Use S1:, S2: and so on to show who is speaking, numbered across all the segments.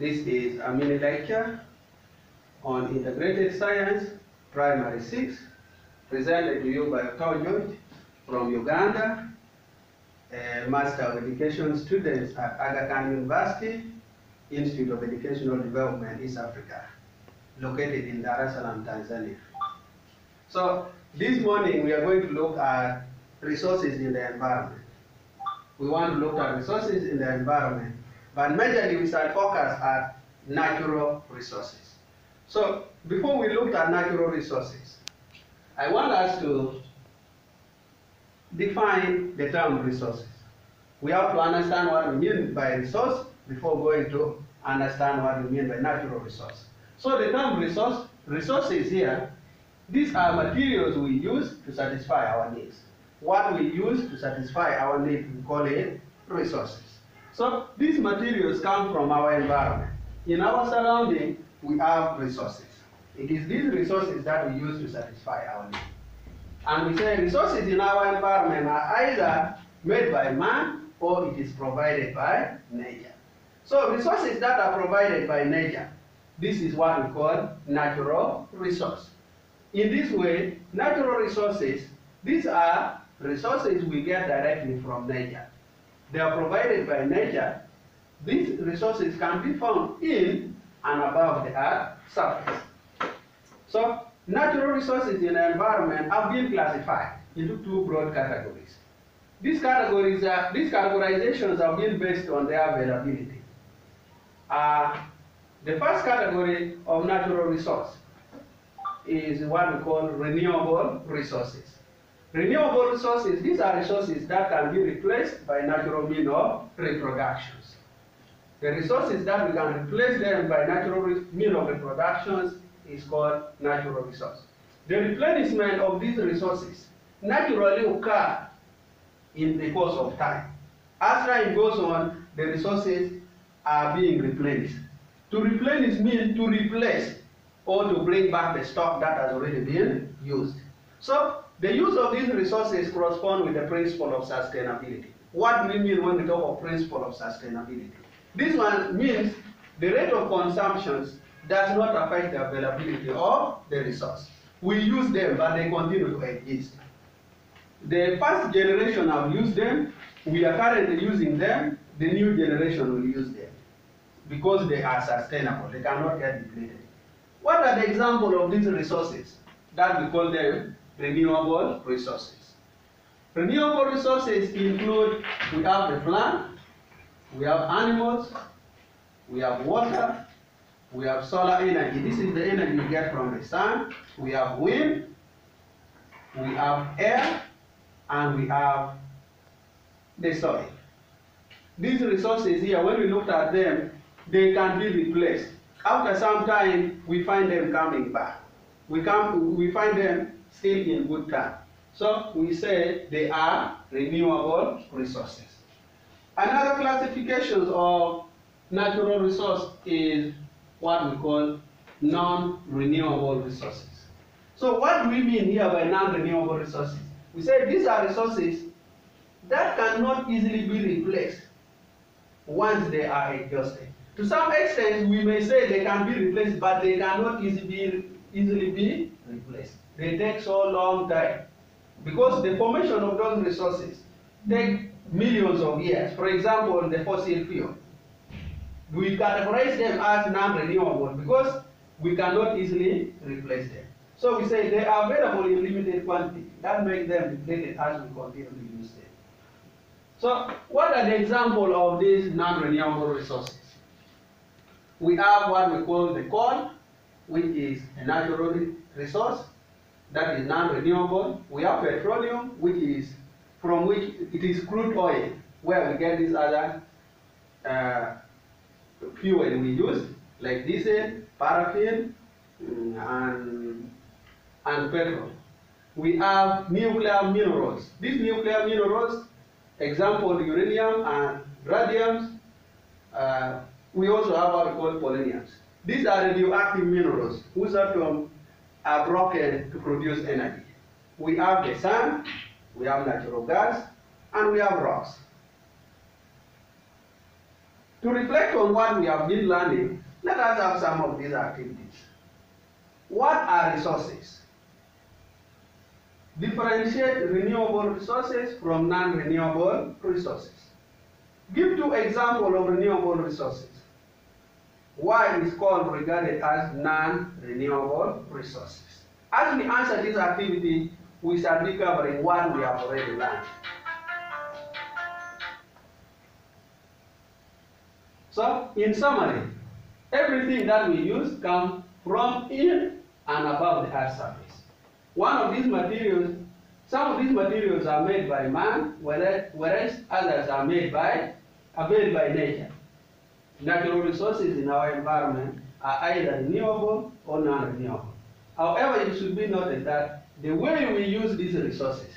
S1: This is a mini lecture on integrated science, primary 6, presented to you by Otto George from Uganda, a Master of Education students at Aga Khan University, Institute of Educational Development, East Africa, located in Dar es Salaam, Tanzania. So this morning we are going to look at resources in the environment. We want to look at resources in the environment, but majorly we shall focus at natural resources. So before we look at natural resources, I want us to define the term resources. We have to understand what we mean by resource before going to understand what we mean by natural resource. So the term resources here, these are materials we use to satisfy our needs. What we use to satisfy our needs, we call it resources. So these materials come from our environment. In our surrounding, we have resources. It is these resources that we use to satisfy our needs. And we say resources in our environment are either made by man or it is provided by nature. So resources that are provided by nature, this is what we call natural resource. In this way, natural resources, these are resources we get directly from nature. They are provided by nature. These resources can be found in and above the earth's surface. So natural resources in the environment have been classified into two broad categories. These categorizations have been based on their availability. The first category of natural resource is what we call renewable resources. Renewable resources, these are resources that can be replaced by natural means of reproductions. The resources that we can replace them by natural means of reproductions is called natural resource. The replenishment of these resources naturally occur in the course of time. As time goes on, the resources are being replenished. To replenish means to replace or to bring back the stock that has already been used. So the use of these resources correspond with the principle of sustainability. What do we mean when we talk of principle of sustainability? This one means the rate of consumption does not affect the availability of the resource. We use them, but they continue to exist. The first generation have used them, we are currently using them, the new generation will use them because they are sustainable, they cannot get depleted. What are the examples of these resources that we call them renewable resources? Renewable resources include, we have the plant, we have animals, we have water, we have solar energy. This is the energy we get from the sun. We have wind, we have air, and we have the soil. These resources here, when we looked at them, they can be replaced. After some time, we find them coming back. We find them still in good time. So we say they are renewable resources. Another classification of natural resource is what we call non-renewable resources. So what do we mean here by non-renewable resources? We say these are resources that cannot easily be replaced once they are exhausted. To some extent, we may say they can be replaced, but they cannot easily be replaced. They take so long time because the formation of those resources take millions of years. For example, the fossil fuel. We categorize them as non-renewable because we cannot easily replace them. So we say they are available in limited quantity. That makes them depleted as we continue to use them. So what are the examples of these non-renewable resources? We have what we call the coal, which is a natural resource that is non-renewable. We have petroleum, from which it is crude oil, where we get these other fuel we use, like diesel, paraffin, and petrol. We have nuclear minerals. These nuclear minerals, example uranium and radium. We also have what we call poloniums. These are radioactive minerals whose atoms are broken to produce energy. We have the sun, we have natural gas, and we have rocks. To reflect on what we have been learning, let us have some of these activities. What are resources? Differentiate renewable resources from non-renewable resources. Give 2 examples of renewable resources. Why is coal regarded as non-renewable resources? As we answer this activity, we shall be covering what we have already learned. So, in summary, everything that we use comes from in and above the Earth's surface. One of these materials, some of these materials are made by man, whereas others are made by nature. Natural resources in our environment are either renewable or non-renewable. However, it should be noted that the way we use these resources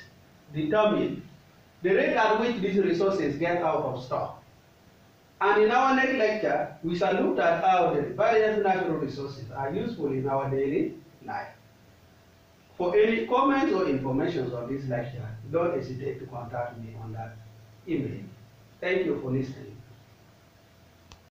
S1: determines the rate at which these resources get out of stock. And in our next lecture, we shall look at how the various natural resources are useful in our daily life. For any comments or information on this lecture, don't hesitate to contact me on that email. Thank you for listening.